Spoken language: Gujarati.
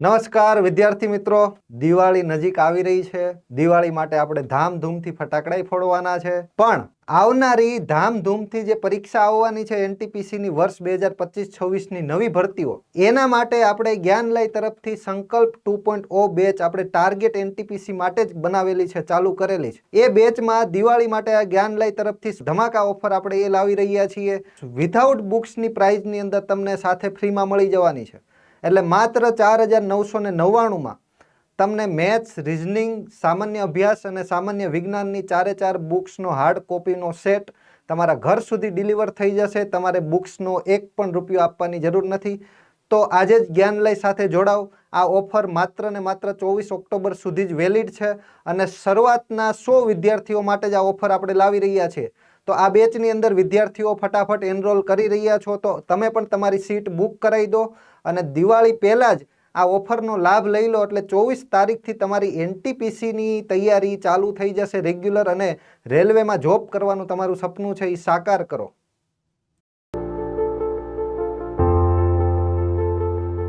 નમસ્કાર વિદ્યાર્થી મિત્રો, દિવાળી નજીક આવી રહી છે. દિવાળી માટે આપણે ધામધૂમથી ફટાકડા ફોડવાના છે. પણ આવનારી ધામધૂમથી જે પરીક્ષા આવવાની છે એનટીપીસી ની વર્ષ 2025-26 ની નવી ભરતીઓ, એના માટે આપણે જ્ઞાનલય તરફથી સંકલ્પ 2.0 બેચ આપણે ટાર્ગેટ એનટીપીસી માટે જ બનાવેલી છે, ચાલુ કરેલી છે. એ બેચમાં દિવાળી માટે આ જ્ઞાનલય તરફથી ધમાકા ઓફર આપણે એ લાવી રહ્યા છીએ. વિધાઉટ બુક્સની પ્રાઇઝની અંદર તમને સાથે ફ્રીમાં મળી જવાની છે. એટલે માત્ર 4,999માં તમને મેથ્સ, રિઝનિંગ, સામાન્ય અભ્યાસ અને સામાન્ય વિજ્ઞાનની 4 બુક્સનો હાર્ડ કોપીનો સેટ તમારા ઘર સુધી ડિલિવર થઈ જશે. તમારે બુક્સનો એક પણ રૂપિયો આપવાની જરૂર નથી. તો આજે જ જ્ઞાનલય સાથે જોડાઓ. આ ઓફર માત્ર ને માત્ર 24 ઓક્ટોબર સુધી જ વેલિડ છે અને શરૂઆતના 100 વિદ્યાર્થીઓ માટે જ આ ઓફર આપણે લાવી રહ્યા છીએ. તો આ બેચની અંદર વિદ્યાર્થીઓ ફટાફટ એનરોલ કરી રહ્યા છો, તો તમે પણ તમારી સીટ બુક કરાવી દો અને દિવાળી પહેલાં જ આ ઓફરનો લાભ લઈ લો. એટલે 24 તારીખથી તમારી એનટીપીસીની તૈયારી ચાલુ થઈ જશે રેગ્યુલર, અને રેલવેમાં જોબ કરવાનું તમારું સપનું છે એ સાકાર કરો.